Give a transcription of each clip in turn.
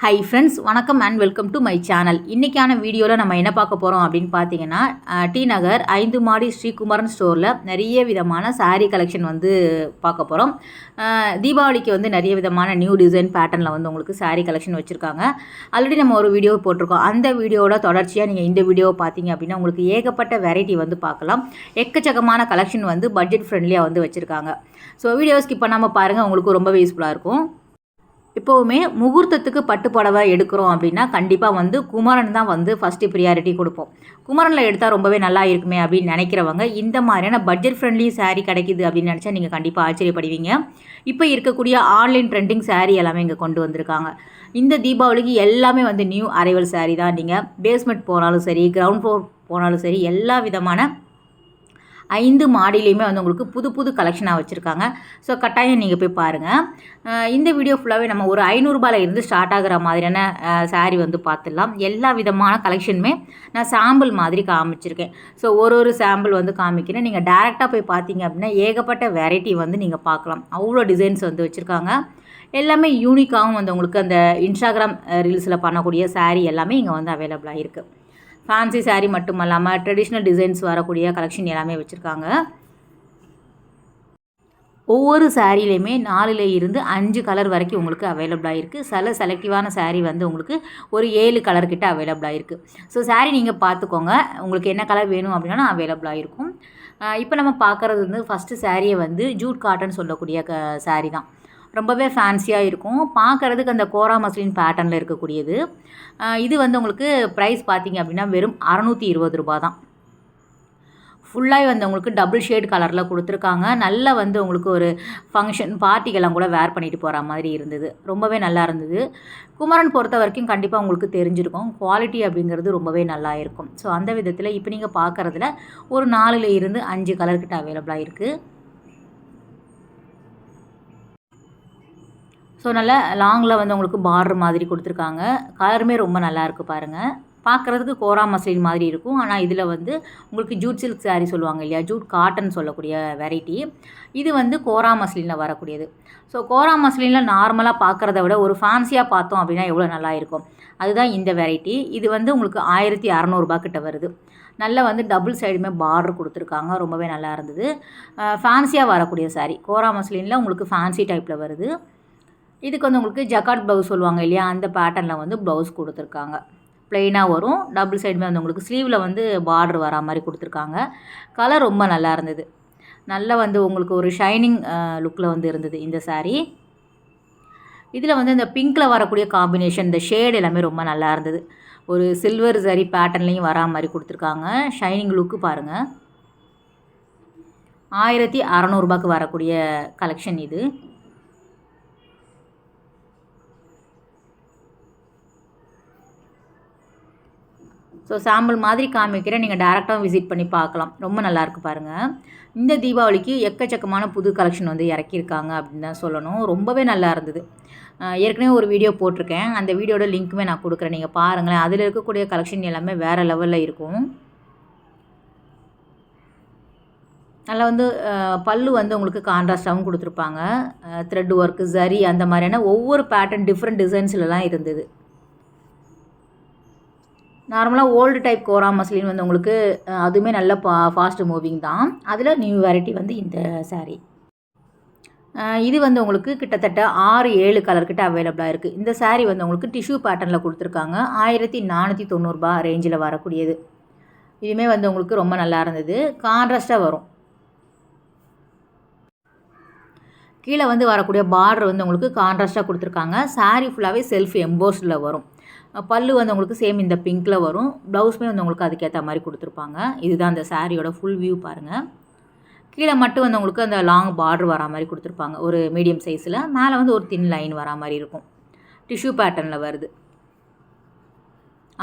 Hi friends, வணக்கம் and welcome to my channel. இன்றைக்கான வீடியோவில் நம்ம என்ன பார்க்க போகிறோம் அப்படின்னு பார்த்தீங்கன்னா, டி நகர் 5 மாடி ஸ்ரீகுமரன் ஸ்டோரில் நிறைய விதமான சாரீ கலெக்ஷன் வந்து பார்க்க போகிறோம். தீபாவளிக்கு வந்து நிறைய விதமான நியூ டிசைன் பேட்டர்னில் வந்து உங்களுக்கு சாரீ கலெக்ஷன் வச்சுருக்காங்க. ஆல்ரெடி நம்ம ஒரு வீடியோ போட்டிருக்கோம். அந்த வீடியோவோட தொடர்ச்சியாக நீங்கள் இந்த வீடியோவை பார்த்தீங்க அப்படின்னா உங்களுக்கு ஏகப்பட்ட வெரைட்டி வந்து பார்க்கலாம். எக்கச்சக்கமான கலெக்ஷன் வந்து பட்ஜெட் ஃப்ரெண்ட்லியாக வந்து வச்சுருக்காங்க. ஸோ வீடியோ ஸ்கிப் பண்ணாமல் பாருங்கள், உங்களுக்கு ரொம்பவே யூஸ்ஃபுல்லாக இருக்கும். இப்போவுமே முகூர்த்தத்துக்கு பட்டு புடவை எடுக்கிறோம் அப்படின்னா கண்டிப்பாக வந்து குமரன் தான் வந்து ஃபஸ்ட்டு ப்ரியாரிட்டி கொடுப்போம். குமரனில் எடுத்தால் ரொம்பவே நல்லா இருக்குமே அப்படின்னு நினைக்கிறவங்க இந்த மாதிரியான பட்ஜெட் ஃப்ரெண்ட்லி சாரீ கிடைக்குது அப்படின்னு நினச்சா நீங்கள் கண்டிப்பாக ஆச்சரியப்படுவீங்க. இப்போ இருக்கக்கூடிய ஆன்லைன் ட்ரெண்டிங் சாரீ எல்லாமே இங்கே கொண்டு வந்திருக்காங்க. இந்த தீபாவளிக்கு எல்லாமே வந்து நியூ அரைவல் சாரீ தான். நீங்கள் பேஸ்மெண்ட் போனாலும் சரி, கிரவுண்ட் ஃப்ளோர் போனாலும் சரி, எல்லா விதமான 5 மாடிலையுமே வந்து உங்களுக்கு புது புது கலெக்ஷனாக வச்சுருக்காங்க. ஸோ கட்டாயம் நீங்கள் போய் பாருங்கள். இந்த வீடியோ ஃபுல்லாகவே நம்ம ஒரு 500 ரூபாயில் இருந்து ஸ்டார்ட் ஆகிற மாதிரியான சாரீ வந்து பார்த்துடலாம். எல்லா விதமான கலெக்ஷனுமே நான் சாம்பிள் மாதிரி காமிச்சிருக்கேன். ஸோ ஒரு சாம்பிள் வந்து காமிக்கிறேன். நீங்கள் டேரெக்டாக போய் பார்த்தீங்க அப்படின்னா ஏகப்பட்ட வெரைட்டி வந்து நீங்கள் பார்க்கலாம். அவ்வளோ டிசைன்ஸ் வந்து வச்சுருக்காங்க. எல்லாமே யூனிக்காகவும் வந்து உங்களுக்கு அந்த இன்ஸ்டாகிராம் ரீல்ஸில் பண்ணக்கூடிய சாரீ எல்லாமே இங்கே வந்து அவைலபிளாக இருக்குது. ஃபேன்சி சாரீ மட்டும் இல்லாமல் ட்ரெடிஷ்னல் டிசைன்ஸ் வரக்கூடிய கலெக்ஷன் எல்லாமே வச்சுருக்காங்க. ஒவ்வொரு சாரீலையுமே 4 இருந்து 5 கலர் வரைக்கும் உங்களுக்கு அவைலபிளாக இருக்குது. சில செலக்டிவான சாரீ வந்து உங்களுக்கு ஒரு 7 கலர் கிட்ட அவைலபிளாக இருக்குது. ஸோ சாரீ நீங்கள் பார்த்துக்கோங்க, உங்களுக்கு என்ன கலர் வேணும் அப்படின்னா அவைலபிளாக இருக்கும். இப்போ நம்ம பார்க்குறது வந்து ஃபஸ்ட்டு சாரியை வந்து ஜூட் காட்டன் சொல்லக்கூடிய சாரீ தான். ரொம்பவே ஃபேன்சியாக இருக்கும். பார்க்குறதுக்கு அந்த கோரா மஸ்லின் பேட்டர்னில் இருக்கக்கூடியது. இது வந்து உங்களுக்கு ப்ரைஸ் பார்த்திங்க அப்படின்னா வெறும் 620 ரூபா தான். ஃபுல்லாக வந்து உங்களுக்கு டபுள் ஷேட் கலரில் கொடுத்துருக்காங்க. நல்லா வந்து உங்களுக்கு ஒரு ஃபங்க்ஷன் பார்ட்டிக்கெல்லாம் கூட வேர் பண்ணிட்டு போகிற மாதிரி இருந்தது. ரொம்பவே நல்லா இருந்தது. குமரன் பொறுத்த வரைக்கும் கண்டிப்பாக உங்களுக்கு தெரிஞ்சிருக்கும், குவாலிட்டி அப்படிங்கிறது ரொம்பவே நல்லா இருக்கும். ஸோ அந்த விதத்தில் இப்போ நீங்கள் பார்க்குறதுல ஒரு 4 இருந்து 5 கலர்கிட்ட அவைலபிளாக இருக்குது. ஸோ நல்லா லாங்கில் வந்து உங்களுக்கு பார்டர் மாதிரி கொடுத்துருக்காங்க. கலருமே ரொம்ப நல்லாயிருக்கு பாருங்கள். பார்க்குறதுக்கு கோரா மஸ்லின் மாதிரி இருக்கும். ஆனால் இதில் வந்து உங்களுக்கு ஜூட் சில்க் சாரீ சொல்லுவாங்க இல்லையா, ஜூட் காட்டன் சொல்லக்கூடிய வெரைட்டி. இது வந்து கோரா மஸ்லினில் வரக்கூடியது. ஸோ கோரா மஸ்லினில் நார்மலாக பார்க்குறத விட ஒரு ஃபேன்சியாக பார்த்தோம் அப்படின்னா எவ்வளோ நல்லா இருக்கும். அதுதான் இந்த வெரைட்டி. இது வந்து உங்களுக்கு 1600 ரூபா கிட்ட வருது. நல்லா வந்து டபுள் சைடுமே பார்டர் கொடுத்துருக்காங்க. ரொம்பவே நல்லா இருந்தது. ஃபேன்சியாக வரக்கூடிய சாரீ கோரா மஸ்லினில் உங்களுக்கு ஃபேன்சி டைப்பில் வருது. இதுக்கு வந்து உங்களுக்கு ஜக்கார்ட் ப்ளவுஸ் சொல்லுவாங்க இல்லையா, அந்த பேட்டர்னில் வந்து ப்ளவுஸ் கொடுத்துருக்காங்க. ப்ளெயினாக வரும். டபுள் சைடுமே வந்து உங்களுக்கு ஸ்லீவில் வந்து பார்டர் வரா மாதிரி கொடுத்துருக்காங்க. கலர் ரொம்ப நல்லா இருந்தது. நல்லா வந்து உங்களுக்கு ஒரு ஷைனிங் லுக்கில் வந்து இருந்தது இந்த சாரீ. இதில் வந்து இந்த பிங்க்கில் வரக்கூடிய காம்பினேஷன், இந்த ஷேடு எல்லாமே ரொம்ப நல்லா இருந்தது. ஒரு சில்வர் சரி பேட்டர்ன்லேயும் வரா மாதிரி கொடுத்துருக்காங்க. ஷைனிங் லுக்கு பாருங்கள். 1600 ரூபாய்க்கு வரக்கூடிய கலெக்ஷன் இது. ஸோ சாம்பிள் மாதிரி காமிக்கிறேன், நீங்கள் டேரெக்டாக விசிட் பண்ணி பார்க்கலாம். ரொம்ப நல்லாயிருக்கு பாருங்கள். இந்த தீபாவளிக்கு எக்கச்சக்கமான புது கலெக்ஷன் வந்து இறக்கியிருக்காங்க அப்படின்னு தான் சொல்லணும். ரொம்பவே நல்லா இருந்தது. ஏற்கனவே ஒரு வீடியோ போட்டிருக்கேன். அந்த வீடியோட லிங்க்குமே நான் கொடுக்குறேன், நீங்கள் பாருங்களேன். அதில் இருக்கக்கூடிய கலெக்ஷன் எல்லாமே வேறு லெவலில் இருக்கும். அதில் வந்து பல்லு வந்து உங்களுக்கு கான்ட்ராஸ்டாகவும் கொடுத்துருப்பாங்க. த்ரெட் ஒர்க்கு, ஜரி அந்த மாதிரியான ஒவ்வொரு பேட்டர்ன் டிஃப்ரெண்ட் டிசைன்ஸ்லலாம் இருந்தது. நார்மலாக ஓல்டு டைப் கோரா மஸ்லின் வந்து உங்களுக்கு அதுவுமே நல்ல ஃபாஸ்ட் மூவிங் தான். அதில் நியூ வெரைட்டி வந்து இந்த சாரீ. இது வந்து உங்களுக்கு கிட்டத்தட்ட 6-7 கலர்கிட்ட அவைலபிளாக இருக்குது. இந்த சாரீ வந்து உங்களுக்கு டிஷ்யூ பேட்டர்னில் கொடுத்துருக்காங்க. 1490 ரூபா ரேஞ்சில் வரக்கூடியது. இதுவுமே வந்து உங்களுக்கு ரொம்ப நல்லா இருந்தது. கான்ட்ராஸ்ட்டாக வரும். கீழே வந்து வரக்கூடிய பார்டர் வந்து உங்களுக்கு கான்ட்ராஸ்ட்டாக கொடுத்துருக்காங்க. சாரீ ஃபுல்லாகவே செல்ஃப் எம்போஸ்டில் வரும். பல்லு வந்து உங்களுக்கு சேம் இந்த பிங்க்கில் வரும். ப்ளவுஸுமே வந்து உங்களுக்கு அதுக்கேற்ற மாதிரி கொடுத்துருப்பாங்க. இதுதான் அந்த சாரியோட ஃபுல் வியூ பாருங்கள். கீழே மட்டும் வந்து உங்களுக்கு அந்த லாங் பார்டர் வரா மாதிரி கொடுத்துருப்பாங்க, ஒரு மீடியம் சைஸில். மேலே வந்து ஒரு தின் லைன் வரா மாதிரி இருக்கும். டிஷ்யூ பேட்டர்னில் வருது.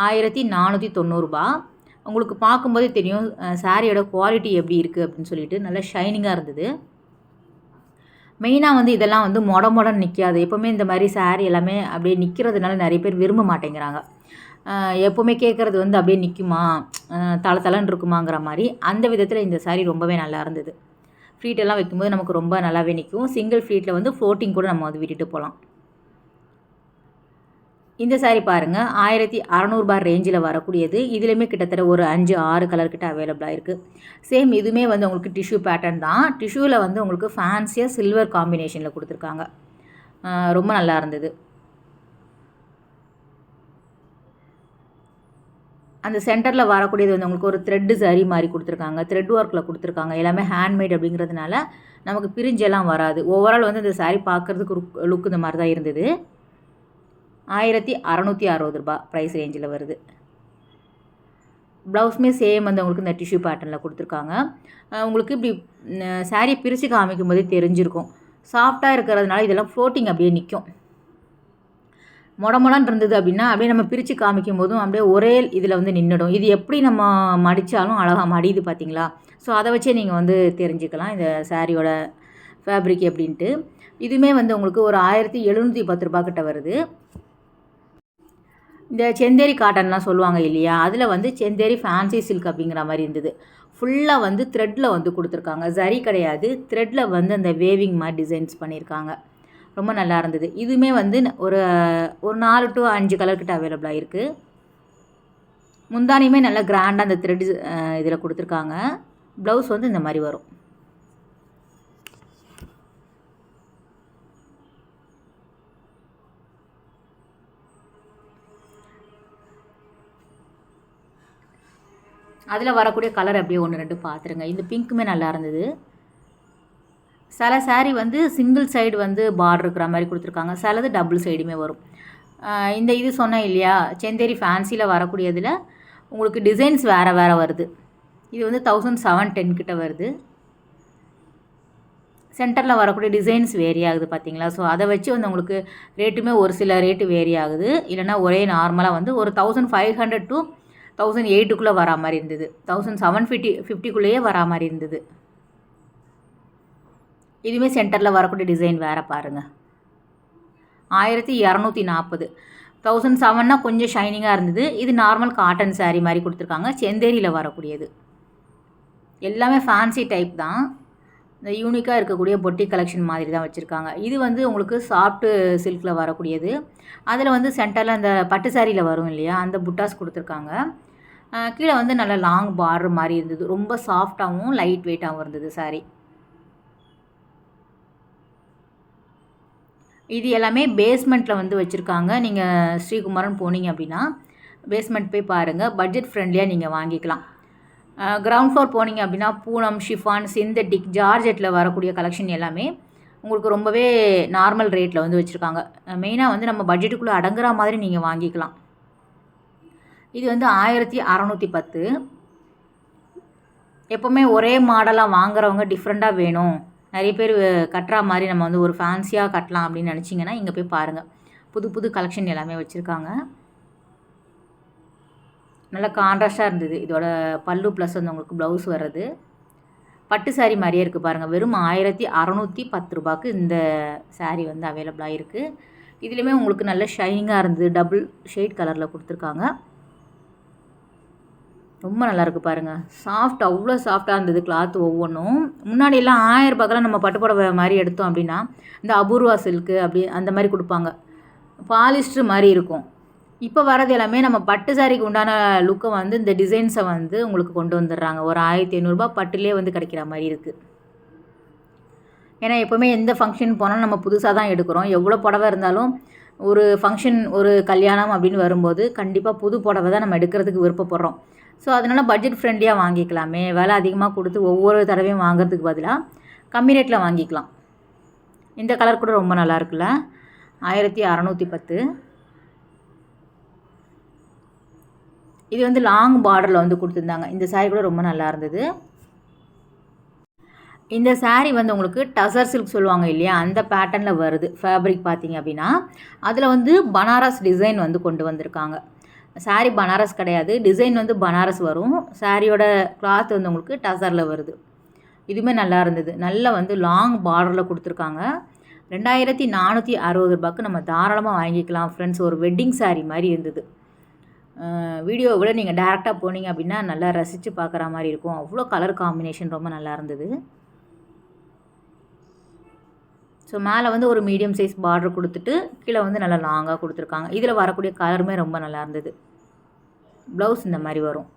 1490 ரூபா. உங்களுக்கு பார்க்கும்போதே தெரியும் சாரியோட குவாலிட்டி எப்படி இருக்குது அப்படின்னு சொல்லிட்டு. நல்லா ஷைனிங்காக இருந்தது. மெயினாக வந்து இதெல்லாம் வந்து மொடன்னு நிற்காது. எப்போவுமே இந்த மாதிரி சாரீ எல்லாமே அப்படியே நிற்கிறதுனால நிறைய பேர் விரும்ப மாட்டேங்கிறாங்க. எப்போவுமே கேட்குறது வந்து அப்படியே நிற்குமா, தளன்னு இருக்குமாங்கிற மாதிரி. அந்த விதத்தில் இந்த சாரீ ரொம்பவே நல்லா இருந்தது. ஃப்ளீட்டெல்லாம் வைக்கும்போது நமக்கு ரொம்ப நல்லாவே நிற்கும். சிங்கிள் ஃப்ளீட்டில் வந்து ஃப்ளோட்டிங் கூட நம்ம வந்து விட்டுட்டு போகலாம். இந்த சாரீ பாருங்கள் 1600 ரேஞ்சில் வரக்கூடியது. இதுலேயுமே கிட்டத்தட்ட ஒரு 5-6 கலர் கிட்ட அவைலபிளாக இருக்குது. சேம் இதுவுமே வந்து உங்களுக்கு டிஷ்யூ பேட்டர்ன் தான். டிஷ்யூவில் வந்து உங்களுக்கு ஃபேன்சியாக சில்வர் காம்பினேஷனில் கொடுத்துருக்காங்க. ரொம்ப நல்லா இருந்தது. அந்த சென்டரில் வரக்கூடியது வந்து உங்களுக்கு ஒரு த்ரெட்டு சாரீ மாதிரி கொடுத்துருக்காங்க. த்ரெட் ஒர்க்கில் கொடுத்துருக்காங்க. எல்லாமே ஹேண்ட்மேட் அப்படிங்கிறதுனால நமக்கு பிரிஞ்செல்லாம் வராது. ஓவரால் வந்து இந்த சாரீ பார்க்குறதுக்கு லுக் இந்த மாதிரி தான் இருந்தது. 1660 ப்ரைஸ் ரேஞ்சில் வருது. ப்ளவுஸுமே சேம் வந்து உங்களுக்கு இந்த டிஷ்யூ பேட்டர்னில் கொடுத்துருக்காங்க. உங்களுக்கு இப்படி சாரீ பிரித்து காமிக்கும் போதே தெரிஞ்சிருக்கும். சாஃப்டாக இருக்கிறதுனால இதெல்லாம் ஃப்ளோட்டிங் அப்படியே நிற்கும். மொடமொடன்னு இருந்தது அப்படின்னா அப்படியே நம்ம பிரித்து காமிக்கும் போதும் அப்படியே ஒரே இதில் வந்து நின்றுடும். இது எப்படி நம்ம மடித்தாலும் அழகாக மடியுது பார்த்தீங்களா? ஸோ அதை வச்சே நீங்கள் வந்து தெரிஞ்சுக்கலாம் இந்த சாரியோட ஃபேப்ரிக் எப்படின்ட்டு. இதுவுமே வந்து உங்களுக்கு ஒரு 1710 கிட்ட வருது. இந்த செந்தேரி காட்டன்லாம் சொல்லுவாங்க இல்லையா, அதில் வந்து செந்தேரி ஃபேன்சி சில்க் அப்படிங்கிற மாதிரி இருந்தது. ஃபுல்லாக வந்து த்ரெட்டில் வந்து கொடுத்துருக்காங்க. சரி கிடையாது, த்ரெட்டில் வந்து அந்த வேவிங் மாதிரி டிசைன்ஸ் பண்ணியிருக்காங்க. ரொம்ப நல்லா இருந்தது. இதுவுமே வந்து ஒரு 4 to 5 கலர் கிட்ட அவைலபிளாக இருக்குது. முந்தானியுமே நல்லா கிராண்டாக அந்த த்ரெட் இதில் கொடுத்துருக்காங்க. ப்ளவுஸ் வந்து இந்த மாதிரி வரும். அதில் வரக்கூடிய கலர் அப்படியே 1-2 பார்த்துருங்க. இந்த பிங்க்குமே நல்லா இருந்தது. சில சாரீ வந்து சிங்கிள் சைடு வந்து பார்டர் இருக்கிற மாதிரி கொடுத்துருக்காங்க. சிலது டபுள் சைடுமே வரும். இந்த இது சொன்னேன் இல்லையா, செந்தேரி ஃபேன்சியில் வரக்கூடியதில் உங்களுக்கு டிசைன்ஸ் வேறு வேறு வருது. இது வந்து 1710 கிட்ட வருது. சென்டரில் வரக்கூடிய டிசைன்ஸ் வேரி ஆகுது பார்த்தீங்களா? ஸோ அதை வச்சு வந்து உங்களுக்கு ரேட்டுமே ஒரு சில ரேட்டு வேரி ஆகுது. இல்லைனா ஒரே நார்மலாக வந்து ஒரு 1500 to 1008 வரா மாதிரி இருந்தது. 1750 வரா மாதிரி இருந்தது. இதுவுமே சென்டரில் வரக்கூடிய டிசைன் வேறு பாருங்கள். 1240. 1007 கொஞ்சம் ஷைனிங்காக இருந்தது. இது நார்மல் காட்டன் சாரீ மாதிரி கொடுத்துருக்காங்க. செந்தேரியில் வரக்கூடியது எல்லாமே ஃபேன்சி டைப் தான். இந்த யூனிக்காக இருக்கக்கூடிய பொட்டிக் கலெக்ஷன் மாதிரி தான் வச்சுருக்காங்க. இது வந்து உங்களுக்கு சாஃப்ட்டு சில்கில் வரக்கூடியது. அதில் வந்து சென்டரில் அந்த பட்டு சாரியில் வரும் இல்லையா, அந்த புட்டாஸ் கொடுத்துருக்காங்க. கீழே வந்து நல்ல லாங் பார்டர் மாதிரி இருந்தது. ரொம்ப சாஃப்டாகவும் லைட் வெயிட்டாகவும் இருந்தது சாரீ. இது எல்லாமே பேஸ்மெண்ட்டில் வந்து வச்சுருக்காங்க. நீங்கள் ஸ்ரீகுமரன் போனீங்க அப்படின்னா பேஸ்மெண்ட் போய் பாருங்கள். பட்ஜெட் ஃப்ரெண்ட்லியாக நீங்கள் வாங்கிக்கலாம். கிரவுண்ட் ஃப்ளோர் போனீங்க அப்படின்னா பூனம், ஷிஃபான், சிந்தட்டிக், ஜார்ஜெட்டில் வரக்கூடிய கலெக்ஷன் எல்லாமே உங்களுக்கு ரொம்பவே நார்மல் ரேட்டில் வந்து வச்சுருக்காங்க. மெயினாக வந்து நம்ம பட்ஜெட்டுக்குள்ளே அடங்குற மாதிரி நீங்கள் வாங்கிக்கலாம். இது வந்து 1610. எப்போவுமே ஒரே மாடலாக வாங்குறவங்க டிஃப்ரெண்ட்டாக வேணும், நிறைய பேர் கட்டுற மாதிரி நம்ம வந்து ஒரு ஃபேன்சியாக கட்டலாம் அப்படின்னு நினச்சிங்கன்னா இங்கே போய் பாருங்கள். புது புது கலெக்ஷன் எல்லாமே வச்சுருக்காங்க. நல்லா கான்ட்ராஸ்டாக இருந்தது. இதோட பல்லு ப்ளஸ் வந்து உங்களுக்கு ப்ளவுஸ் வர்றது பட்டு சாரீ மாதிரியே இருக்குது பாருங்கள். வெறும் 1610 இந்த சாரீ வந்து அவைலபிளாக இருக்குது. இதுலேயுமே உங்களுக்கு நல்ல ஷைனிங்காக இருந்தது. டபுள் ஷேட் கலரில் கொடுத்துருக்காங்க. ரொம்ப நல்லாயிருக்கு பாருங்கள். சாஃப்ட், அவ்வளோ சாஃப்டாக இருந்தது கிளாத் ஒவ்வொன்றும். முன்னாடியெல்லாம் 1000 நம்ம பட்டு புடவை மாதிரி எடுத்தோம் அப்படின்னா இந்த அபூர்வா சில்க்கு அப்படி அந்த மாதிரி கொடுப்பாங்க, பாலிஸ்டர் மாதிரி இருக்கும். இப்போ வரது எல்லாமே நம்ம பட்டு சாரிக்கு உண்டான லுக்கை வந்து இந்த டிசைன்ஸை வந்து உங்களுக்கு கொண்டு வந்துடுறாங்க. ஒரு 1500 பட்டுலேயே வந்து கிடைக்கிற மாதிரி இருக்குது. ஏன்னா எப்போவுமே எந்த ஃபங்க்ஷன் போனாலும் நம்ம புதுசாக தான் எடுக்கிறோம். எவ்வளோ புடவை இருந்தாலும் ஒரு ஃபங்க்ஷன், ஒரு கல்யாணம் அப்படின்னு வரும்போது கண்டிப்பாக புது புடவை தான் நம்ம எடுக்கிறதுக்கு விருப்பப்படுறோம். ஸோ அதனால் பட்ஜெட் ஃப்ரெண்ட்லியாக வாங்கிக்கலாமே, விலை அதிகமாக கொடுத்து ஒவ்வொரு தடவையும் வாங்குறதுக்கு பதிலாக கம்மி ரேட்டில் வாங்கிக்கலாம். இந்த கலர் கூட ரொம்ப நல்லா இருக்குல்ல, 1610. இது வந்து லாங் பார்டரில் வந்து கொடுத்துருந்தாங்க. இந்த சாரீ கூட ரொம்ப நல்லா இருந்தது. இந்த சாரீ வந்து உங்களுக்கு டசர் சில்க் சொல்லுவாங்க இல்லையா, அந்த பேட்டர்னில் வருது. ஃபேப்ரிக் பார்த்தீங்க அப்படின்னா அதில் வந்து பனாரஸ் டிசைன் வந்து கொண்டு வந்திருக்காங்க. சாரீ பனாரஸ் கிடையாது, டிசைன் வந்து பனாரஸ் வரும். சாரியோட கிளாத் வந்து உங்களுக்கு டசரில் வருது. இதுவுமே நல்லா இருந்தது. நல்லா வந்து லாங் பார்டரில் கொடுத்துருக்காங்க. 2460 நம்ம தாராளமாக வாங்கிக்கலாம் ஃப்ரெண்ட்ஸ். ஒரு வெட்டிங் சாரீ மாதிரி இருந்தது. வீடியோவை விட நீங்கள் டேரெக்டாக போனீங்க அப்படின்னா நல்லா ரசித்து பார்க்குற மாதிரி இருக்கும். அவ்வளோ கலர் காம்பினேஷன் ரொம்ப நல்லா இருந்தது. ஸோ மேலே வந்து ஒரு மீடியம் சைஸ் பார்டர் கொடுத்துட்டு கீழே வந்து நல்லா லாங்காக கொடுத்துருக்காங்க. இதில் வரக்கூடிய கலருமே ரொம்ப நல்லா இருந்தது. ப்ளவுஸ் இந்த மாதிரி வரும்.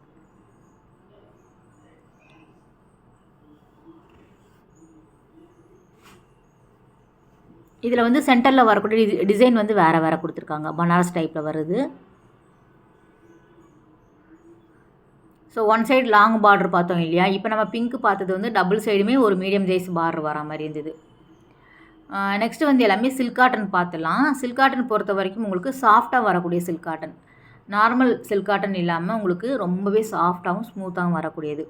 இதில் வந்து சென்டரில் வரக்கூடிய டிசைன் வந்து வேறு வேறு கொடுத்துருக்காங்க. பனாரஸ் டைப்பில் வருது. So one side long border பார்த்தோம் இல்லையா, இப்போ நம்ம பிங்க் பார்த்தது வந்து டபுள் சைடுமே ஒரு மீடியம் சைஸ் பார்டர் வர மாதிரி இருந்தது. நெக்ஸ்ட்டு வந்து எல்லாமே சில்க் காட்டன் பார்த்துலாம். சில்க் காட்டன் பொறுத்த வரைக்கும் உங்களுக்கு சாஃப்டாக வரக்கூடிய silk cotton, normal silk cotton இல்லாமல் உங்களுக்கு ரொம்பவே சாஃப்டாகவும் ஸ்மூத்தாகவும் வரக்கூடியது.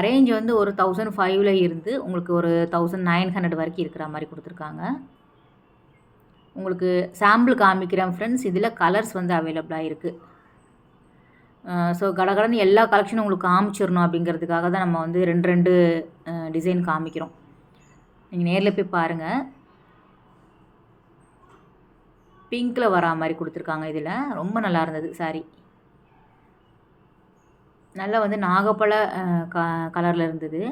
ரேஞ்ச் வந்து ஒரு 1500 இருந்து உங்களுக்கு ஒரு 1900 வரைக்கும் இருக்கிற மாதிரி கொடுத்துருக்காங்க. உங்களுக்கு சாம்பிள் காமிக்கிறேன் ஃப்ரெண்ட்ஸ். இதில் கலர்ஸ் வந்து அவைலபிளாக இருக்குது. ஸோ கடகடன்னு எல்லா கலெக்ஷனும் உங்களுக்கு காமிச்சிடணும் அப்படிங்கிறதுக்காக தான் நம்ம வந்து 2 டிசைன் காமிக்கிறோம். நீங்கள் நேரில் போய் பாருங்கள். பிங்க்கில் வரா மாதிரி கொடுத்துருக்காங்க. இதில் ரொம்ப நல்லா இருந்தது சாரீ. நல்லா வந்து நாகப்பழ கலரில் இருந்தது.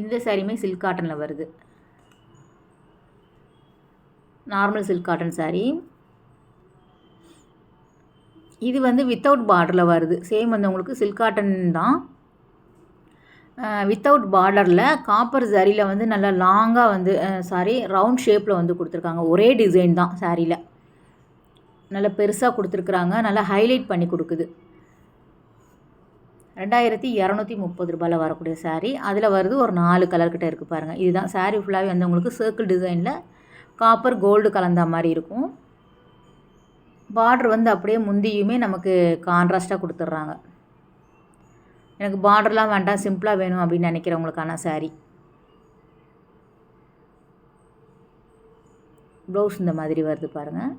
இந்த சாரியுமே சில்க் காட்டனில் வருது. Normal silk cotton sari. இது வந்து வித்தவுட் பார்டரில் வருது. சேம் வந்து உங்களுக்கு சில்க் காட்டன் தான். வித்தவுட் பார்டரில் காப்பர் சாரியில் வந்து நல்லா லாங்காக வந்து ரவுண்ட் ஷேப்பில் வந்து கொடுத்துருக்காங்க. ஒரே டிசைன் தான் சாரியில். நல்லா பெருசாக கொடுத்துருக்குறாங்க. நல்லா ஹைலைட் பண்ணி கொடுக்குது. 2230 வரக்கூடிய சாரீ. அதில் வருது ஒரு 4 கலர்கிட்ட இருக்குது பாருங்கள். இதுதான் சாரீ ஃபுல்லாகவே வந்து உங்களுக்கு சர்க்கிள் டிசைனில் காப்பர் கோல்டு கலந்த மாதிரி இருக்கும். பார்டர் வந்து அப்படியே முந்தியுமே நமக்கு கான்ட்ராஸ்ட்டாக கொடுத்துட்றாங்க. எனக்கு பார்டர்லாம் வேண்டாம், சிம்பிளாக வேணும் அப்படின்னு நினைக்கிறவங்களுக்கான சாரீ. ப்ளவுஸ் இந்த மாதிரி வருது பாருங்கள்.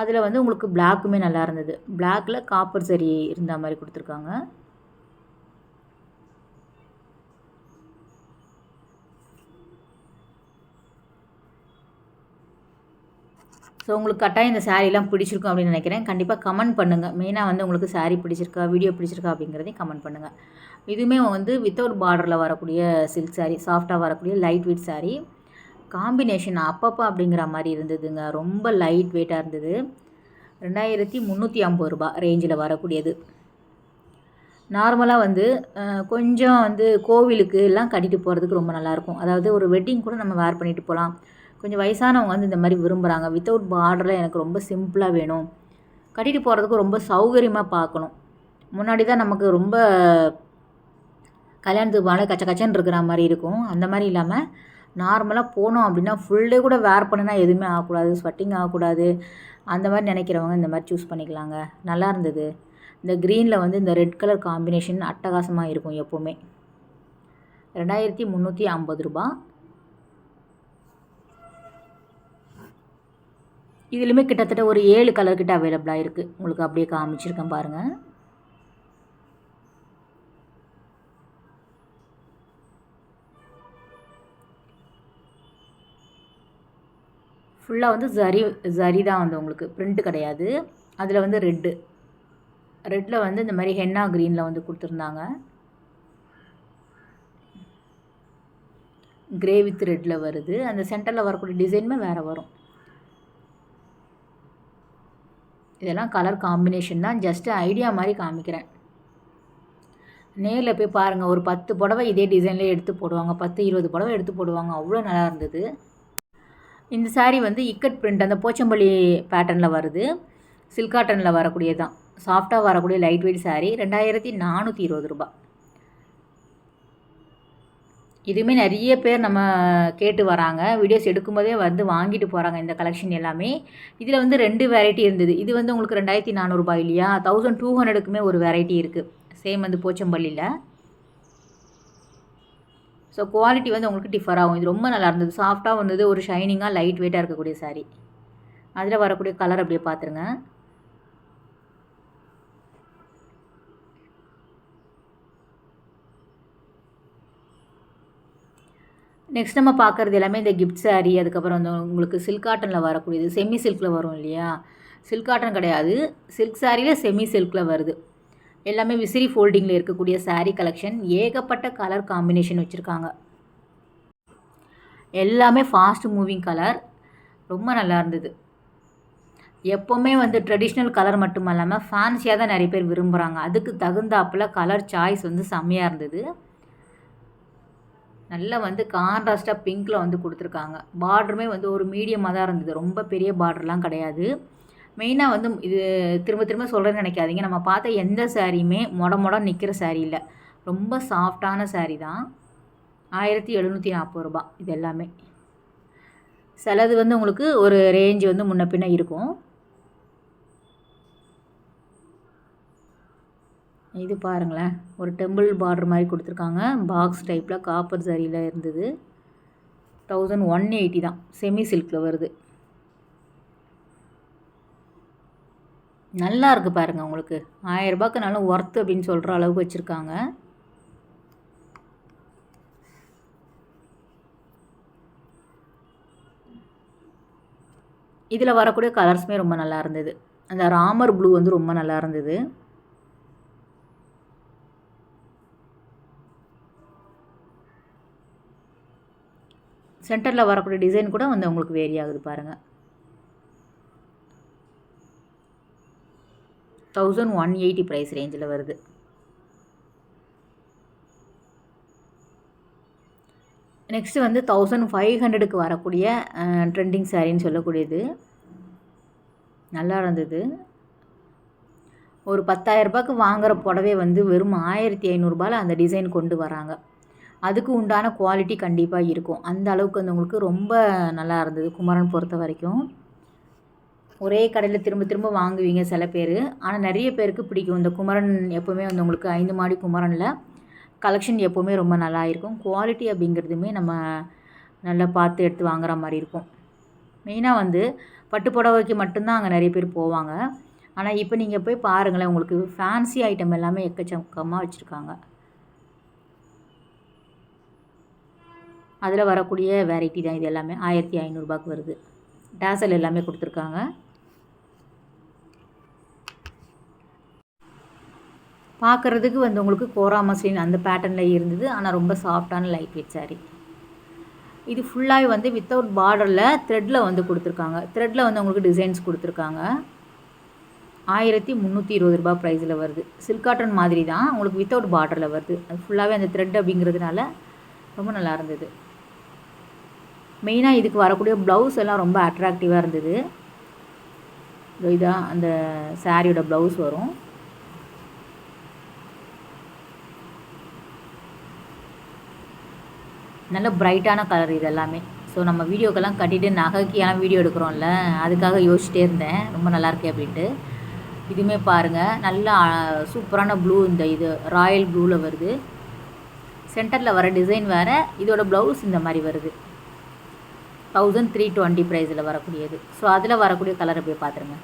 அதில் வந்து உங்களுக்கு பிளாக்குமே நல்லா இருந்தது. பிளாக்கில் காப்பர் சரி இருந்த மாதிரி கொடுத்துருக்காங்க. ஸோ உங்களுக்கு கட்டாயம் இந்த சாரீலாம் பிடிச்சிருக்கும் அப்படின்னு நினைக்கிறேன். கண்டிப்பாக கமெண்ட் பண்ணுங்கள். மெயினாக வந்து உங்களுக்கு சாரீ பிடிச்சிருக்கா, வீடியோ பிடிச்சிருக்கா அப்படிங்கிறதையும் கமெண்ட் பண்ணுங்கள். இதுவுமே வந்து வித்தவுட் பார்டரில் வரக்கூடிய சில்க் சாரீ, சாஃப்டாக வரக்கூடிய லைட் வெயிட் சாரீ. காம்பினேஷன் அப்பப்போ அப்படிங்கிற மாதிரி இருந்ததுங்க. ரொம்ப லைட் வெயிட்டாக இருந்தது. 2350 ரேஞ்சில் வரக்கூடியது. நார்மலாக வந்து கொஞ்சம் வந்து கோவிலுக்கு எல்லாம் கட்டிட்டு போகிறதுக்கு ரொம்ப நல்லாயிருக்கும். அதாவது ஒரு வெட்டிங் கூட நம்ம வேர் பண்ணிட்டு போகலாம். கொஞ்சம் வயசானவங்க வந்து இந்த மாதிரி விரும்புகிறாங்க. வித்தவுட் பார்டரில் எனக்கு ரொம்ப சிம்பிளாக வேணும், கட்டிட்டு போகிறதுக்கு ரொம்ப சௌகரியமாக பார்க்கணும். முன்னாடி தான் நமக்கு ரொம்ப கல்யாணத்துக்கு போனாலே கச்ச கச்சன்னு இருக்கிற மாதிரி இருக்கும். அந்த மாதிரி இல்லாமல் நார்மலாக போனோம் அப்படின்னா ஃபுல் டே கூட வேர் பண்ணினா எதுவுமே ஆகக்கூடாது, ஸ்வெட்டிங் ஆகக்கூடாது, அந்த மாதிரி நினைக்கிறவங்க இந்த மாதிரி சூஸ் பண்ணிக்கலாங்க. நல்லா இருந்தது. இந்த க்ரீனில் வந்து இந்த ரெட் கலர் காம்பினேஷன் அட்டகாசமாக இருக்கும் எப்போவுமே. 2350. இதுலேயுமே கிட்டத்தட்ட ஒரு 7 கலர்கிட்ட அவைலபிளாக இருக்குது. உங்களுக்கு அப்படியே காமிச்சிருக்கேன் பாருங்கள். ஃபுல்லாக வந்து ஜரி தான் வந்து உங்களுக்கு பிரிண்ட் கிடையாது. அதில் வந்து ரெட்டில் வந்து இந்த மாதிரி ஹென்னா க்ரீனில் வந்து கொடுத்துருந்தாங்க. கிரே வித் ரெட்டில் வருது. அந்த சென்டரில் வரக்கூடிய டிசைனுமே வேறு வரும். இதெல்லாம் கலர் காம்பினேஷன் தான், ஜஸ்ட்டு ஐடியா மாதிரி காமிக்கிறேன். நேரில் போய் பாருங்கள். ஒரு 10 புடவை இதே டிசைன்லேயே எடுத்து போடுவாங்க, 10-20 புடவை எடுத்து போடுவாங்க. அவ்வளோ நல்லா இருந்தது. இந்த சாரீ வந்து இக்கட் பிரிண்ட், அந்த போச்சம்பள்ளி பேட்டர்னில் வருது. சில்க் காட்டனில் வரக்கூடியதான், சாஃப்டாக வரக்கூடிய லைட் வெயிட் சாரீ. 2420. இதுவுமே நிறைய பேர் நம்ம கேட்டு வராங்க. வீடியோஸ் எடுக்கும்போதே வந்து வாங்கிட்டு போகிறாங்க இந்த கலெக்ஷன் எல்லாமே. இதில் வந்து 2 வெரைட்டி இருந்தது. இது வந்து உங்களுக்கு 2400 இல்லையா, 1200க்குமே ஒரு வெரைட்டி இருக்குது. சேம் வந்து போச்சம்பள்ளியில். ஸோ குவாலிட்டி வந்து உங்களுக்கு டிஃபர் ஆகும். இது ரொம்ப நல்லா இருந்தது. சாஃப்டாக வந்தது, ஒரு ஷைனிங்காக லைட் வெயிட்டாக இருக்கக்கூடிய சாரீ. அதில் வரக்கூடிய கலர் அப்படியே பார்த்துருங்க. நெக்ஸ்ட் நம்ம பார்க்குறது எல்லாமே இந்த கிஃப்ட் சாரீ. அதுக்கப்புறம் வந்து உங்களுக்கு சில்க் காட்டனில் வரக்கூடியது, செமி சில்கில் வரும் இல்லையா. சில்க் காட்டன் கிடையாது, சில்க் சாரியில் செமி சில்கில் வருது. எல்லாமே விசிறி ஃபோல்டிங்கில் இருக்கக்கூடிய saree கலெக்ஷன். ஏகப்பட்ட கலர் காம்பினேஷன் வச்சுருக்காங்க. எல்லாமே ஃபாஸ்ட் மூவிங் கலர். ரொம்ப நல்லா இருந்தது. எப்போவுமே வந்து ட்ரெடிஷ்னல் கலர் மட்டும் இல்லாமல் ஃபேன்சியாக தான் நிறைய பேர் விரும்புகிறாங்க. அதுக்கு தகுந்தாப்பில் கலர் சாய்ஸ் வந்து செம்மையாக இருந்தது. நல்லா வந்து கான்ட்ராஸ்ட்டாக பிங்க்கில் வந்து கொடுத்துருக்காங்க. பார்டருமே வந்து ஒரு மீடியமாக தான் இருந்தது. ரொம்ப பெரிய பார்டர்லாம் கிடையாது. மெயினாக வந்து இது திரும்ப திரும்ப சொல்கிறேன்னு நினைக்காதீங்க. நம்ம பார்த்த எந்த சாரியுமே மொட நிற்கிற சாரீ இல்லை. ரொம்ப சாஃப்டான சாரீ தான். 1740 ரூபா இது எல்லாமே. சிலது வந்து உங்களுக்கு ஒரு ரேஞ்சு வந்து முன்ன பின்ன இருக்கும். இது பாருங்களேன், ஒரு டெம்பிள் பார்டர் மாதிரி கொடுத்துருக்காங்க. பாக்ஸ் டைப்பில் காப்பர் சாரியில் இருந்தது. 1180 தான். செமி சில்கில் வருது. நல்லா இருக்குது பாருங்கள். உங்களுக்கு 1000 ரூபாய்க்கு நல்லா ஒர்த்து அப்படின்னு சொல்கிற அளவுக்கு வச்சுருக்காங்க. இதில் வரக்கூடிய கலர்ஸுமே ரொம்ப நல்லா இருந்தது. அந்த ராமர் ப்ளூ வந்து ரொம்ப நல்லா இருந்தது. சென்டரில் வரக்கூடிய டிசைன் கூட வந்து உங்களுக்கு வேரி ஆகுது பாருங்கள். 1180 ப்ரைஸ் ரேஞ்சில் வருது. நெக்ஸ்ட்டு வந்து 1500க்கு வரக்கூடிய ட்ரெண்டிங் சாரின்னு சொல்லக்கூடியது. நல்லா இருந்தது. ஒரு 10,000 ரூபாய்க்கு வாங்குகிற புடவை வந்து வெறும் 1500 அந்த டிசைன் கொண்டு வராங்க. அதுக்கு உண்டான குவாலிட்டி கண்டிப்பாக இருக்கும். அந்த அளவுக்கு வந்து உங்களுக்கு ரொம்ப நல்லா இருந்தது குமரன் பொறுத்த வரைக்கும். ஒரே கடையில் திரும்ப திரும்ப வாங்குவீங்க சில பேர். ஆனால் நிறைய பேருக்கு பிடிக்கும். இந்த குமரன் எப்போவுமே வந்து உங்களுக்கு 5 மாடி குமரனில் கலெக்ஷன் எப்போவுமே ரொம்ப நல்லா இருக்கும். குவாலிட்டி அப்படிங்கிறதுமே நம்ம நல்லா பார்த்து எடுத்து வாங்குற மாதிரி இருக்கும். மெயினாக வந்து பட்டு புடவைக்கு மட்டும்தான் அங்கே நிறைய பேர் போவாங்க. ஆனால் இப்போ நீங்கள் போய் பாருங்களேன், உங்களுக்கு ஃபேன்சி ஐட்டம் எல்லாமே எக்கச்சக்கமாக வச்சுருக்காங்க. அதில் வரக்கூடிய வெரைட்டி தான் இது எல்லாமே. 1500 வருது. டேசல் எல்லாமே கொடுத்துருக்காங்க. பார்க்குறதுக்கு வந்து உங்களுக்கு கோரா மஸ்லின் அந்த பேட்டர்னில் இருந்தது. ஆனால் ரொம்ப சாஃப்டான லைட் வெயிட் சாரீ. இது ஃபுல்லாகவே வந்து வித்தவுட் பார்டரில் த்ரெட்டில் வந்து கொடுத்துருக்காங்க. த்ரெட்டில் வந்து உங்களுக்கு டிசைன்ஸ் கொடுத்துருக்காங்க. 1320 ரூபா ப்ரைஸில் வருது. சில்க் காட்டன் மாதிரி தான், உங்களுக்கு வித்தவுட் பார்டரில் வருது. அது ஃபுல்லாகவே அந்த த்ரெட் அப்படிங்கிறதுனால ரொம்ப நல்லா இருந்தது. மெயினாக இதுக்கு வரக்கூடிய ப்ளவுஸ் எல்லாம் ரொம்ப அட்ராக்டிவாக இருந்தது. இதான் அந்த சாரியோட ப்ளவுஸ் வரும். நல்ல பிரைட்டான கலர் இது எல்லாமே. ஸோ நம்ம வீடியோக்கெல்லாம் கட்டிட்டு நகைக்கெல்லாம் வீடியோ எடுக்கிறோம்ல, அதுக்காக யோசிச்சிட்டே இருந்தேன் ரொம்ப நல்லாயிருக்கே அப்படின்ட்டு. இதுவுமே பாருங்கள், நல்லா சூப்பரான ப்ளூ. இந்த இது ராயல் ப்ளூவில் வருது. சென்டரில் வர டிசைன் வேறு. இதோட ப்ளவுஸ் இந்த மாதிரி வருது. 1320 ப்ரைஸில் வரக்கூடியது. ஸோ அதில் வரக்கூடிய கலரை போய் பார்த்துருங்க.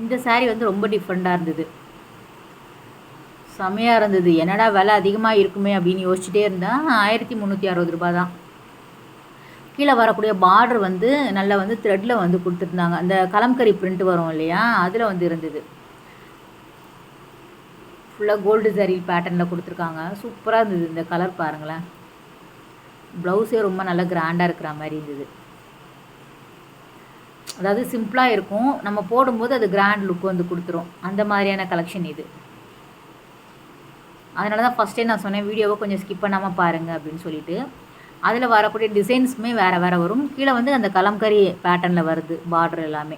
இந்த சாரீ வந்து ரொம்ப டிஃப்ரெண்ட்டாக இருந்தது. செமையாக இருந்தது. என்னடா விலை அதிகமாக இருக்குமே அப்படின்னு யோசிச்சுட்டே இருந்தேன். 1360 ரூபா தான். கீழே வரக்கூடிய பார்டர் வந்து நல்லா வந்து த்ரெட்டில் வந்து கொடுத்துருந்தாங்க. அந்த கலம்கரி பிரிண்ட் வரும் இல்லையா, அதில் வந்து இருந்தது. ஃபுல்லாக கோல்டு சாரீ பேட்டர்னில் கொடுத்துருக்காங்க. சூப்பராக இருந்தது. இந்த கலர் பாருங்களேன். ப்ளவுஸே ரொம்ப நல்லா கிராண்டாக இருக்கிற மாதிரி இருந்தது. அதாவது சிம்பிளாக இருக்கும், நம்ம போடும்போது அது கிராண்ட் லுக் வந்து கொடுத்துரும். அந்த மாதிரியான கலெக்ஷன் இது. அதனால தான் ஃபஸ்ட்டே நான் சொன்னேன் வீடியோவை கொஞ்சம் ஸ்கிப் பண்ணாமல் பாருங்கள் அப்படின்னு சொல்லிட்டு. அதில் வரக்கூடிய டிசைன்ஸுமே வேறு வேறு வரும். கீழே வந்து அந்த கலம்கரி பேட்டர்னில் வருது. பார்டர் எல்லாமே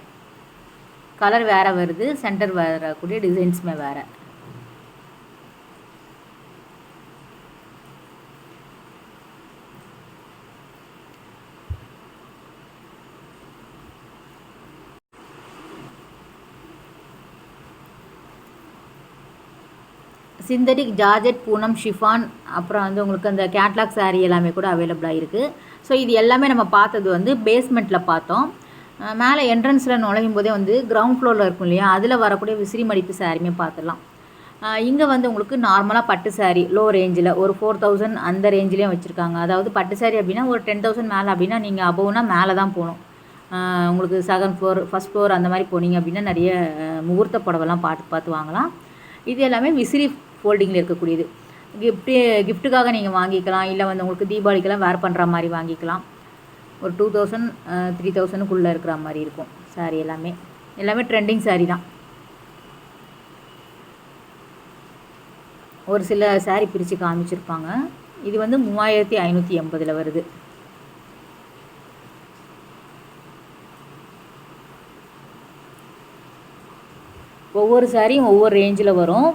கலர் வேறு வருது. சென்டர் வரக்கூடிய டிசைன்ஸுமே வேறு. சிந்தட்டிக் ஜார்ஜெட் பூனம் ஷிஃபான் அப்புறம் வந்து உங்களுக்கு அந்த கேட்லாக் சாரீ எல்லாமே கூட அவைலபிளாக இருக்குது. ஸோ இது எல்லாமே நம்ம பார்த்தது வந்து பேஸ்மெண்ட்டில் பார்த்தோம். மேலே என்ட்ரன்ஸில் நுழையும் போதே வந்து கிரவுண்ட் ஃப்ளோரில் இருக்கும் இல்லையா, அதில் வரக்கூடிய விசிறி மடிப்பு சாரீமே பார்த்துடலாம். இங்கே வந்து உங்களுக்கு நார்மலாக பட்டு சாரீ லோ ரேஞ்சில் ஒரு 4000 அந்த ரேஞ்சிலையும் வச்சுருக்காங்க. அதாவது பட்டு சாரீ அப்படின்னா ஒரு 10,000 மேலே அப்படின்னா நீங்கள் அபோவ்னா மேலே தான் போகணும். உங்களுக்கு செகண்ட் ஃப்ளோர் ஃபஸ்ட் ஃப்ளோர் அந்த மாதிரி போனீங்க அப்படின்னா நிறைய முகூர்த்த புடவெல்லாம் பார்த்து பார்த்து வாங்கலாம். இது எல்லாமே விசிறி ஃபோல்டிங்கில் இருக்கக்கூடியது. கிஃப்ட்டுக்காக நீங்கள் வாங்கிக்கலாம். இல்லை வந்து உங்களுக்கு தீபாவளிக்கெல்லாம் வேர் பண்ணுற மாதிரி வாங்கிக்கலாம். ஒரு 2000 3000க்குள்ளே இருக்கிற மாதிரி இருக்கும் சாரீ எல்லாமே. எல்லாமே ட்ரெண்டிங் சாரீ தான். ஒரு சில சாரீ பிரித்து காமிச்சிருப்பாங்க. இது வந்து 3580 வருது. ஒவ்வொரு சாரியும் ஒவ்வொரு ரேஞ்சில் வரும்.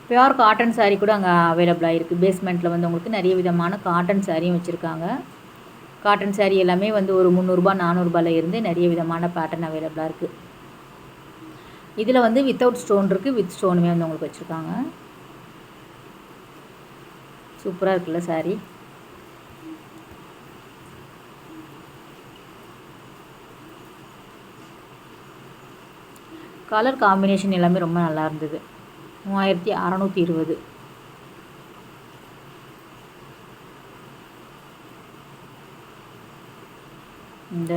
பியூர் காட்டன் சாரீ கூட அங்கே அவைலபிளாக இருக்குது. பேஸ்மெண்ட்டில் வந்து உங்களுக்கு நிறைய விதமான காட்டன் சாரியும் வச்சுருக்காங்க. காட்டன் சாரீ எல்லாமே வந்து ஒரு 300 400 இருந்து நிறைய விதமான பேட்டர்ன் அவைலபிளாக இருக்குது. இதில் வந்து வித்தவுட் ஸ்டோன் இருக்குது, வித் ஸ்டோனுமே வந்து உங்களுக்கு வச்சுருக்காங்க. சூப்பராக இருக்குல்ல சாரீ. கலர் காம்பினேஷன் எல்லாமே ரொம்ப நல்லா இருந்தது. 3620. இந்த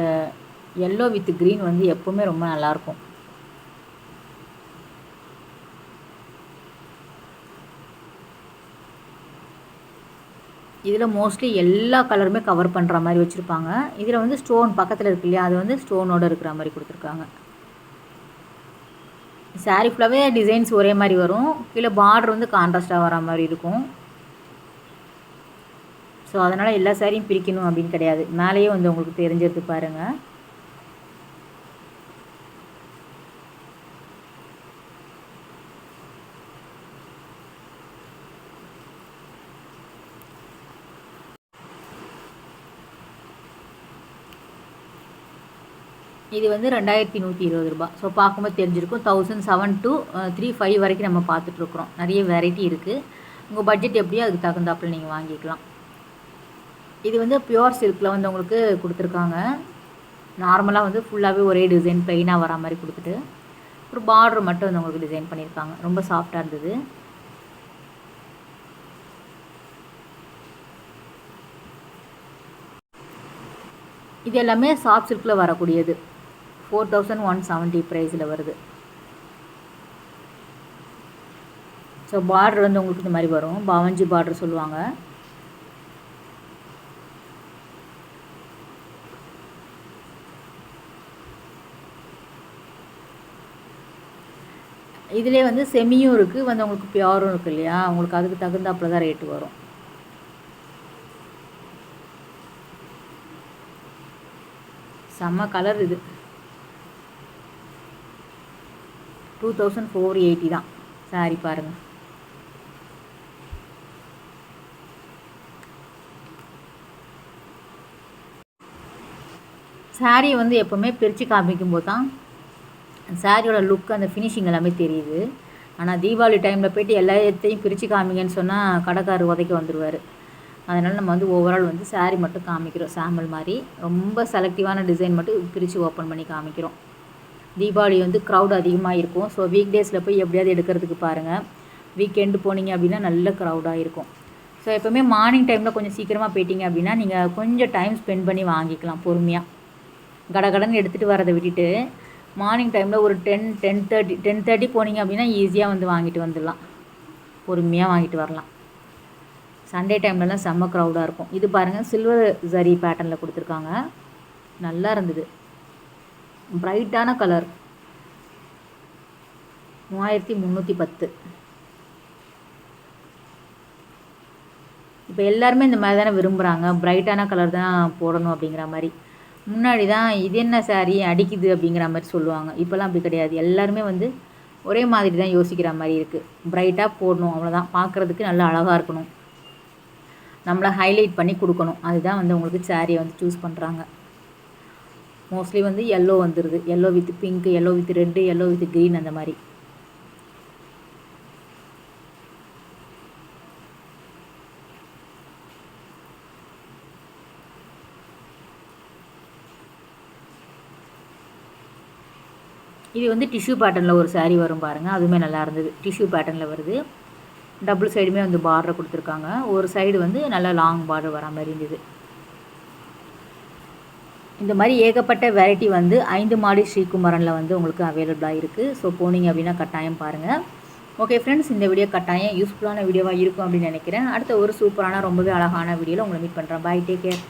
எல்லோ வித் க்ரீன் வந்து எப்போவுமே ரொம்ப நல்லாயிருக்கும். இதில் மோஸ்ட்லி எல்லா கலருமே கவர் பண்ணுற மாதிரி வச்சுருப்பாங்க. இதில் வந்து ஸ்டோன் பக்கத்தில் இருக்கு இல்லையா, அது வந்து ஸ்டோனோடு இருக்கிற மாதிரி கொடுத்துருக்காங்க. சாரீ ஃபுல்லாகவே டிசைன்ஸ் ஒரே மாதிரி வரும். கீழே பார்டர் வந்து கான்ட்ராஸ்ட்டாக வர மாதிரி இருக்கும். ஸோ அதனால் எல்லா சாரியும் பிரிக்கணும் அப்படின்னு கிடையாது. மேலேயே வந்து உங்களுக்கு தெரிஞ்சிருக்கு பாருங்கள். இது வந்து 2120 ரூபா. ஸோ பார்க்கும்போது தெரிஞ்சிருக்கும். 1007 to 35 வரைக்கும் நம்ம பார்த்துட்ருக்குறோம். நிறைய வெரைட்டி இருக்குது. உங்கள் பட்ஜெட் எப்படியோ அதுக்கு தகுந்தாப்பில் நீங்கள் வாங்கிக்கலாம். இது வந்து பியூர் சில்கில் வந்து உங்களுக்கு கொடுத்துருக்காங்க. நார்மலாக வந்து ஃபுல்லாகவே ஒரே டிசைன் ப்ளைனாக வர மாதிரி கொடுத்துட்டு ஒரு பார்டர் மட்டும் வந்து உங்களுக்கு டிசைன் பண்ணியிருக்காங்க. ரொம்ப சாஃப்டாக இருந்தது. இது எல்லாமே சாஃப்ட் சில்கில் வரக்கூடியது. 4170 ப்ரைஸில் வருது. ஸோ பார்டர் வந்து உங்களுக்கு இந்த மாதிரி வரும். பாவஞ்சி பார்டர் சொல்லுவாங்க. இதிலே வந்து செமியும் இருக்குது, வந்து உங்களுக்கு பியூரும் இருக்குது இல்லையா, உங்களுக்கு அதுக்கு தகுந்தாப்புல தான் ரேட்டு வரும். செம்ம கலர் இது. 2480 தான் சாரி பாருங்கள். சாரீ வந்து எப்போவுமே பிரித்து காமிக்கும்போது தான் சாரியோட லுக் அந்த ஃபினிஷிங் எல்லாமே தெரியுது. ஆனால் தீபாவளி டைமில் போய்ட்டு எல்லாத்தையும் பிரித்து காமிங்கன்னு சொன்னால் கடைக்காரர் உதைக்க வந்துடுவார். அதனால் நம்ம வந்து ஓவரால் வந்து சாரீ மட்டும் காமிக்கிறோம். சாம்பிள் மாதிரி ரொம்ப செலக்டிவான டிசைன் மட்டும் பிரித்து ஓப்பன் பண்ணி காமிக்கிறோம். தீபாவளி வந்து க்ரௌட் அதிகமாக இருக்கும். ஸோ வீக் டேஸில் போய் எப்படியாவது எடுக்கிறதுக்கு பாருங்கள். வீக்கெண்டு போனீங்க அப்படின்னா நல்ல க்ரௌடாக இருக்கும். ஸோ எப்போவுமே மார்னிங் டைமில் கொஞ்சம் சீக்கிரமாக போயிட்டீங்க அப்படின்னா நீங்கள் கொஞ்சம் டைம் ஸ்பெண்ட் பண்ணி வாங்கிக்கலாம் பொறுமையாக. கடகடன்னு எடுத்துகிட்டு வரதை விட்டுட்டு மார்னிங் டைமில் ஒரு 10:30 போனீங்க அப்படின்னா ஈஸியாக வந்து வாங்கிட்டு வந்துடலாம். பொறுமையாக வாங்கிட்டு வரலாம். சண்டே டைம்லலாம் செம்ம க்ரௌடாக இருக்கும். இது பாருங்கள், சில்வர் ஜரி பேட்டர்னில் கொடுத்துருக்காங்க. நல்லா இருந்தது. பிரைட்டான கலர். 3310. இப்போ எல்லாருமே இந்த மாதிரி தானே விரும்புகிறாங்க, பிரைட்டான கலர் தான் போடணும் அப்படிங்கிற மாதிரி. முன்னாடி தான் இது என்ன சாரீ அடிக்குது அப்படிங்கிற மாதிரி சொல்லுவாங்க. இப்போல்லாம் அப்படி கிடையாது. எல்லாருமே வந்து ஒரே மாதிரி தான் யோசிக்கிற மாதிரி இருக்குது. பிரைட்டாக போடணும், அவ்வளோதான். பார்க்குறதுக்கு நல்லா அழகாக இருக்கணும், நம்மளை ஹைலைட் பண்ணி கொடுக்கணும். அதுதான் வந்து உங்களுக்கு சாரியை வந்து சூஸ் பண்ணுறாங்க. மோஸ்ட்லி வந்து எல்லோ வந்துடுது. Yellow with pink, yellow with red, yellow with green அந்த மாதிரி. இது வந்து டிஷ்யூ பேட்டர்னில் ஒரு saree வரும் பாருங்கள், அதுவுமே நல்லா இருந்தது. டிஷ்யூ பேட்டர்னில் வருது. டபுள் சைடுமே வந்து பார்டர் கொடுத்துருக்காங்க. ஒரு சைடு வந்து நல்லா லாங் பார்டர் வரா மாதிரி இருந்தது. இந்த மாதிரி ஏகப்பட்ட வெரைட்டி வந்து 5 மாடி ஸ்ரீகுமரனில் வந்து உங்களுக்கு அவைலபிளாக இருக்குது. ஸோ போனீங்க அப்படின்னா கட்டாயம் பாருங்கள். ஓகே ஃப்ரெண்ட்ஸ், இந்த வீடியோ கட்டாயம் யூஸ்ஃபுல்லான வீடியோவாக இருக்கும் அப்படின்னு நினைக்கிறேன். அடுத்த ஒரு சூப்பரான ரொம்பவே அழகான வீடியோவில் உங்களை மீட் பண்ணுறேன். Bye, take care.